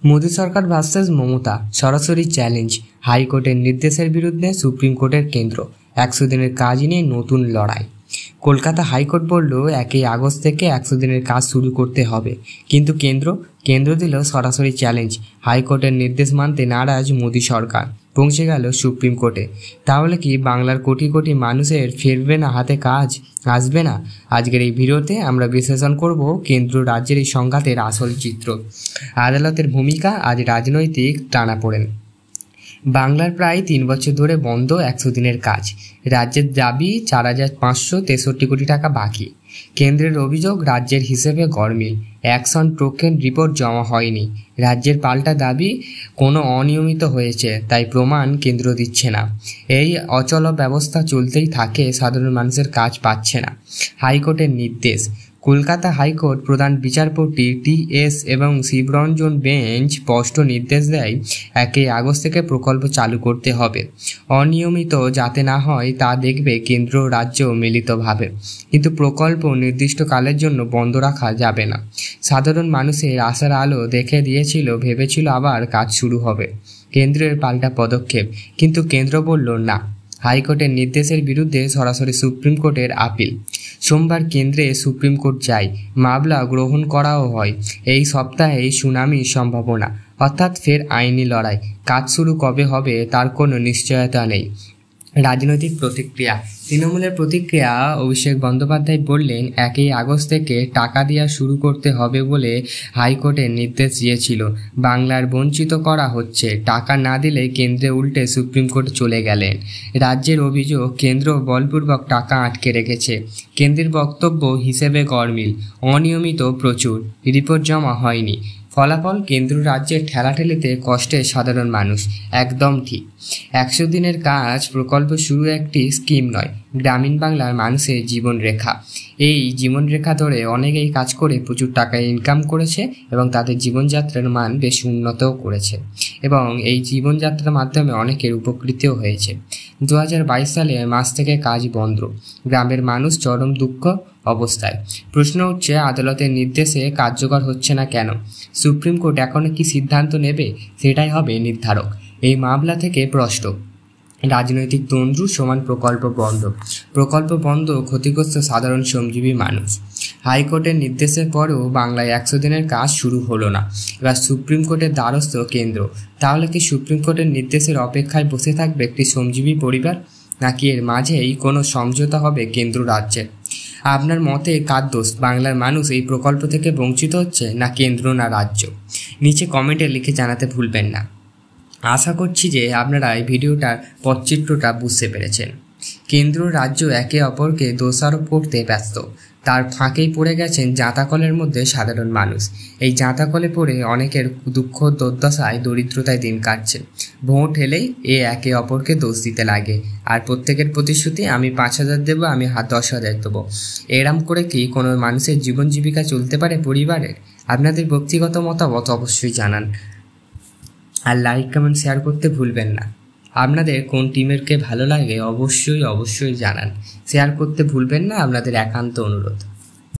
মোদী সরকার versus Mamata, সরাসরি challenge. হাইকোর্টের নির্দেশের বিরুদ্ধে সুপ্রিম কোর্টের কেন্দ্র। 100 দিনের কাজ নিয়ে নতুন লড়াই। কলকাতা হাইকোর্ট বলল 1 আগস্ট থেকে 100 দিনের কাজ শুরু করতে হবে, কিন্তু কেন্দ্র দিল সরাসরি চ্যালেঞ্জ। হাইকোর্টের নির্দেশ মানতে নারাজ মোদী সরকার, পৌঁছে গেল সুপ্রিম কোর্টে। তাহলে কি বাংলার কোটি কোটি মানুষের ফিরবে না হাতে কাজ, আসবে না? আজকের এই ভিডিওতে আমরা বিশ্লেষণ করব কেন্দ্র রাজ্যের এই সংঘাতের আসল চিত্র, আদালতের ভূমিকা, আজ রাজনৈতিক টানাপোড়েন। বাংলার প্রায় 3 বছর ধরে বন্ধ 100 দিনের কাজ। রাজ্যের দাবি 4,563 কোটি টাকা বাকি। কেন্দ্রের অভিযোগ রাজ্যের হিসেবে গরমিল, অ্যাকশন টোকেন রিপোর্ট জমা হয়নি। রাজ্যের পাল্টা দাবি কোনো অনিয়মিত হয়েছে, তাই প্রমাণ কেন্দ্র দিচ্ছে না। এই অচল ব্যবস্থা চলতেই থাকে, সাধারণ মানুষের কাজ পাচ্ছে না। হাইকোর্টের নির্দেশ। কলকাতা হাইকোর্ট প্রধান বিচারপতি টি.এস. এবং শিবরঞ্জন বেঞ্চ স্পষ্ট নির্দেশ দেয় 1 আগস্ট থেকে প্রকল্প চালু করতে হবে। অনিয়মিত যাতে না হয় তা দেখবে কেন্দ্র রাজ্য মিলিতভাবে, কিন্তু প্রকল্প নির্দিষ্ট কালের জন্য বন্ধ রাখা যাবে না। সাধারণ মানুষের আশার আলো দেখে দিয়েছিল, ভেবেছিল আবার কাজ শুরু হবে। কেন্দ্রের পাল্টা পদক্ষেপ, কিন্তু কেন্দ্র বলল না। হাইকোর্টের নির্দেশের বিরুদ্ধে সরাসরি সুপ্রিম কোর্টের আপিল। সোমবার কেন্দ্রে সুপ্রিম কোর্ট যায়, মামলা গ্রহণ করাও হয়। এই সপ্তাহেই শুনানির সম্ভাবনা, অর্থাৎ ফের আইনি লড়াই। কাজ শুরু কবে হবে তার কোনো নিশ্চয়তা নেই। রাজনৈতিক প্রতিক্রিয়া। তৃণমূলের প্রতিক্রিয়া, অভিষেক বন্দ্যোপাধ্যায় বললেন 1 আগস্ট থেকে টাকা দেওয়া শুরু করতে হবে বলে হাইকোর্টের নির্দেশ দিয়েছিল। বাংলার বঞ্চিত করা হচ্ছে, টাকা না দিলে কেন্দ্রে উল্টে সুপ্রিম কোর্টে চলে গেলেন। রাজ্যের অভিযোগ কেন্দ্র বলপূর্বক টাকা আটকে রেখেছে। কেন্দ্রের বক্তব্য হিসেবে গরমিল, অনিয়মিত প্রচুর, রিপোর্ট জমা হয়নি। ফলাফল কেন্দ্র রাজ্যের ঠেলাঠেলিতে কষ্টে সাধারণ মানুষ। একদম ঠিক, 100 দিনের কাজ প্রকল্প শুরু একটি স্কিম নয়, গ্রামীণ বাংলার মানুষের জীবনরেখা। এই জীবনরেখা ধরে অনেকেই কাজ করে প্রচুর টাকা ইনকাম করেছে এবং তাদের জীবনযাত্রার মান বেশ উন্নতও করেছে, এবং এই জীবনযাত্রার মাধ্যমে অনেকের উপকৃতও হয়েছে। 2022 সালে মাস থেকে কাজ বন্ধ, গ্রামের মানুষ চরম দুঃখ অবস্থায়। প্রশ্ন উঠছে, আদালতের নির্দেশে কার্যকর হচ্ছে না কেন? সুপ্রিম কোর্ট এখনো কি সিদ্ধান্ত নেবে, সেটাই হবে নির্ধারক। এই মামলা থেকে প্রশ্ন, রাজনৈতিক তন্দ্রু সমান প্রকল্প বন্ধ, ক্ষতিগ্রস্ত সাধারণ শ্রমজীবী মানুষ। হাইকোর্টের নির্দেশের পরেও বাংলায় 100 দিনের কাজ শুরু হলো না। এবার সুপ্রিম কোর্টের দ্বারস্থ কেন্দ্র। তাহলে কি সুপ্রিম কোর্টের নির্দেশের অপেক্ষায় বসে থাকবে একটি শ্রমজীবী পরিবার, নাকি এর মাঝেই কোনো সমঝোতা হবে কেন্দ্র রাজ্যের? আপনার মতে কার দোষ? বাংলার মানুষ এই প্রকল্প থেকে বঞ্চিত হচ্ছে, না কেন্দ্র, না রাজ্য? নিচে কমেন্টে লিখে জানাতে ভুলবেন না। আশা করছি যে আপনারা এই ভিডিওটার পটচিত্রটা বুঝতে পেরেছেন। কেন্দ্র রাজ্য একে অপরকে দোষারোপ করতে ব্যস্ত, তার ফাঁকেই পড়ে গেছেন জাঁতাকলের মধ্যে সাধারণ মানুষ। এই জাঁতাকলে পড়ে অনেকের দুঃখ দুর্দশায়, দরিদ্রতায় দিন কাটছে। ভোট এলেই একে অপরকে দোষ দিতে লাগে, আর প্রত্যেকের প্রতিশ্রুতি আমি 5,000 দেবো, আমি 10,000 দেবো। এরম করে কি কোনো মানুষের জীবন জীবিকা চলতে পারে পরিবারের? আপনাদের ব্যক্তিগত মতামত অবশ্যই জানান, আর লাইক কমেন্ট শেয়ার করতে ভুলবেন না। আপনাদের কোন টিমেরকে ভালো লাগে অবশ্যই জানান, শেয়ার করতে ভুলবেন না, আপনাদের একান্ত অনুরোধ।